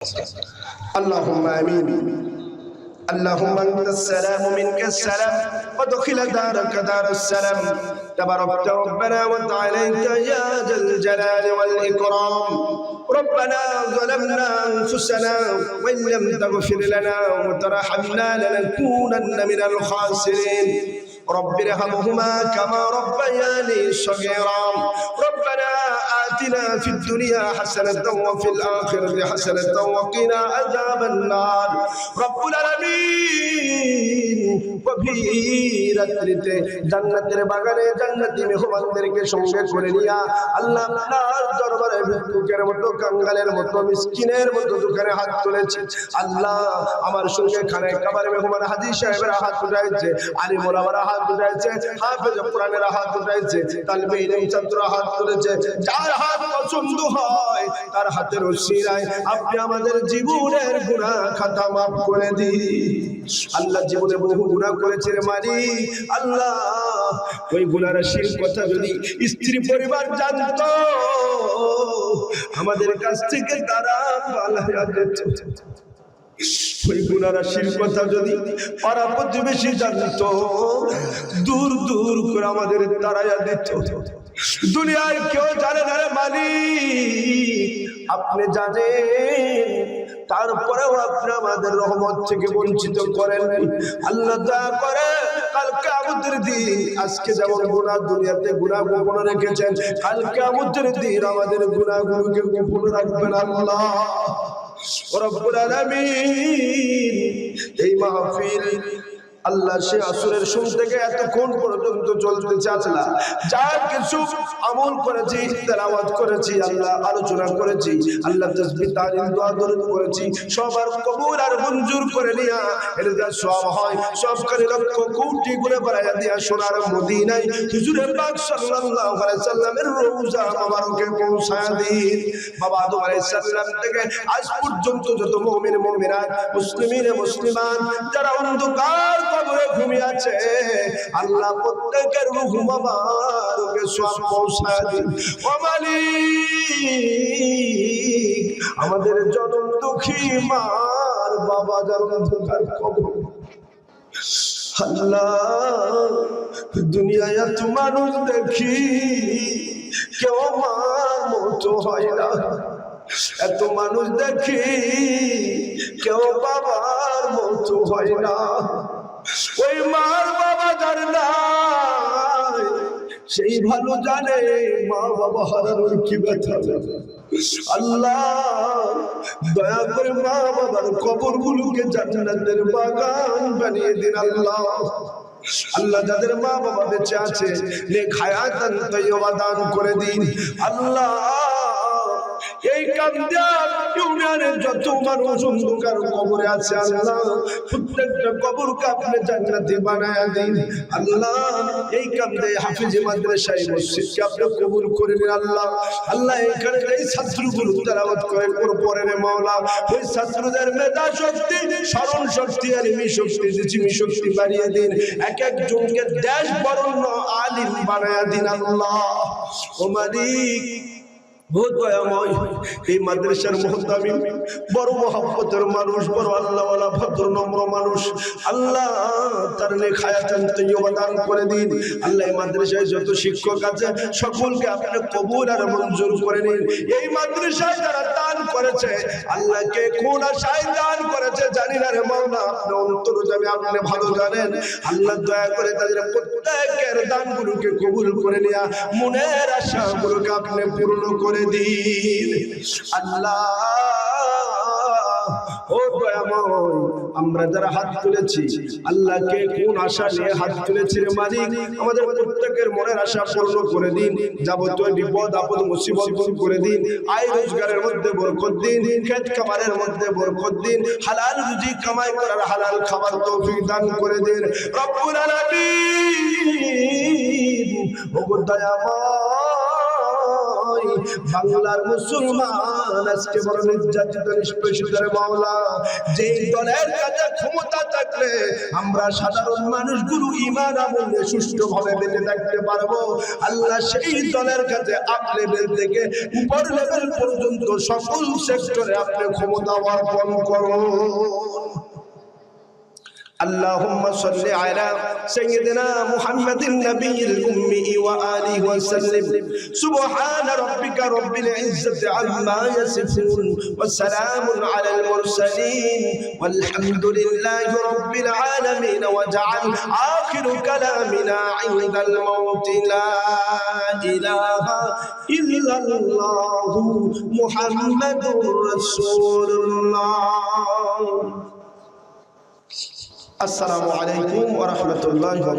اللهم آمين. اللهم أنت السلام منك السلام ودخل دارك دار السلام تباركت ربنا وتعاليت يا ذا الجلال والإكرام. ربنا ظلمنا أنفسنا وإن لم تغفر لنا وترحمنا لنكونن من الخاسرين. رب ارحمهما كما ربياني صغيرا. ربنا آتنا في الدنيا حسنة وفي الآخرة حسنة وقنا عذاب النار. رب العالمين জান্নাতের বাগানে জান্নাতি মেহমানদেরকে সঙ্গে করে নিয়া আল্লাহ আপনার দরবারে ভিক্ষুকের মতো কাঙ্গালের মতো মিসকিনের মতো দোকানে হাত তুলেছে। আল্লাহ আমার সঙ্গে খানায় খাবার মেহমান হাজী সাহেবের হাত উঠাইছে, আলিম ওলামারা হাত উঠাইছে, হাফেজ কোরআনের হাত উঠাইছে, তালিবে ইলম ছাত্ররা হাত তুলেছে। যার হাত পছন্দ হয় তার হাতের উসিলায় আপনি আমাদের জীবনের গুনাহ খাতা মাফ করে দিন। আল্লাহ জীবনে বহু গুনাহ করেছে রে মালিক। আল্লাহ ওই গুনাহ রাশির কথা যদি স্ত্রী পরিবার জানতো আমাদের কাছ থেকে তারা পালায়া যেত। ওই গুনাহ রাশির কথা যদি পাড়া প্রতিবেশী জানতো দূর দূর করে আমাদের তাড়াইয়া দিত। দুনিয়ার কেউ জানে না রে মালিক, আপনি জানেন, তারপরেও আপনি আমাদের রহমত থেকে বঞ্চিত করেন। আল্লাহ দয়া করে কাল কিয়ামতের দিন আজকে যেমন গুনাহ দুনিয়াতে গুনাহ গোপন রেখেছেন, কাল কিয়ামতের দিন আমাদের গুনাহগুলোকে গোপন রাখবেন আল্লাহ রব্বুল আলামিন। এই মাহফিল আল্লাহ সে আসরের শুরু থেকে এতক্ষণ পর্যন্ত চলতেছে। আল্লাহ যা কিছু আমল করেছি, তেলাওয়াত করেছি, আল্লাহ আলোচনা করেছি, আল্লাহ তাসবিহ তাহলিল দোয়া দরুদ করেছি, সবার কবুল আর মঞ্জুর করে নিয়া এর যা সওয়াব হয় সব করে লক্ষ কোটি গুণে বাড়াইয়া দিয়া সোনার মদিনায় হুজুরে পাক সাল্লাল্লাহু আলাইহি সাল্লামের রওজা মোবারকে পৌঁছায়া দিন। বাবা আদম আলাইহিস সালাম থেকে আজ পর্যন্ত যত মুমিন মুমিনাত মুসলিমিন মুসলিমান যারা অন্ধকার কবরে ঘুমিয়ে আছে আল্লাহ প্রত্যেকের রূহ মুবারকে সওয়াব পৌঁছায় দিন। ও মালিক আমাদের জনম দুঃখী মার বাবা যার অন্ধকার কবর, আল্লাহ দুনিয়ায় এত মানুষ দেখি কেউ মার মতো হয় না, এত মানুষ দেখি কেউ বাবার মতো হয় না। ওই মার বাবা যার নাই সেই ভালো জানে মা বাবা হারানোর কি ব্যথা। আল্লাহ দয়া করে মা বাবার কবরগুলোকে জান্নাতের বাগান বানিয়ে দিন আল্লাহ। আল্লাহ যাদের মা বাবা বেঁচে আছে নেক হায়াতান তাইয়্যিবা দান করে দিন আল্লাহ। এই কামদিয়া ইউনিয়নের যত মানুষ অন্ধকার কবরে আছে আল্লাহ প্রত্যেকটা কবরকে আপনি জান্নাতি বানায়া দিন আল্লাহ। এই কামদিয়া হাফিজ মাদ্রাসায় মসজিদকে আপনি কবুল করে নিন আল্লাহ। আল্লাহ এখানে এই ছাত্রগুলো তেলাওয়াত করে পড়ে রে মাওলা, ওই ছাত্রদের মেধা শক্তি, স্মরণ শক্তি, ইলমি শক্তি, জিসমি শক্তি বাড়িয়ে দিন, এক একজনকে দেশ বরেণ্য আলিম বানায়া দিন আল্লাহ। ও মালিক ও দয়াময় এই মাদ্রাসার মুহতামিম বড় মহব্বতের মানুষ, বড় আল্লাহওয়ালা ভদ্র নম্র মানুষ, আল্লাহ তার নেক হায়াতান তাইয়্যিবা দান করে দিন আল্লাহ। এই মাদ্রাসায় যত শিক্ষক আছে সকলকে আপনি কবুল আর মঞ্জুর করে নিন। এই মাদ্রাসায় যারা দান করেছে আল্লাহকে কোন আশায় দান করেছে জানি না রে মাওলা, আপনি অন্তর্যামী, আপনি ভালো জানেন। আল্লাহ দয়া করে তাদের প্রত্যেকের দানগুলোকে কবুল করে নিয়া মনের আশাগুলোকে আপনি পূর্ণ করে দিন আল্লাহ। ও দয়াময় আমরা যারা হাত তুলেছি আল্লাহকে কোন আশা নিয়ে হাত তুলেছি রে মালিক, আমাদের প্রত্যেকের মনের আশা পূর্ণ করে দিন, যাবতীয় বিপদ আপদ মুসিবত দূর করে দিন, আয় রোজগারের মধ্যে বরকত দিন, খেত খামারের মধ্যে বরকত দিন, হালাল রুজি কামাই করার হালাল খাবার তৌফিক দান করে দিন রব্বুল আলামিন। ও দয়াময় বাংলার মুসলমান আজকে বড় নির্যাতিত নিষ্পেষিত মাওলা। যেই দলের কাছে ক্ষমতা থাকলে আমরা সাধারণ মানুষগুলো ঈমান আমলে সুষ্ঠুভাবে বেঁচে থাকতে পারবো, আল্লাহ সেই দলের কাছে আপ লেভেল থেকে উপর লেভেল পর্যন্ত সকল সেক্টরে আপনি ক্ষমতা অর্পণ করুন। اللهم صل على سيدنا محمد النبي الأمي وآله وسلم. سبحان ربك رب العزة عما يصفون وسلام على المرسلين والحمد لله رب العالمين. واجعل آخر كلامنا عند الموت لا إله إلا الله محمد رسول الله. আসসালামু আলাইকুম ওয়া রাহমাতুল্লাহি ওয়া বারাকাতুহু।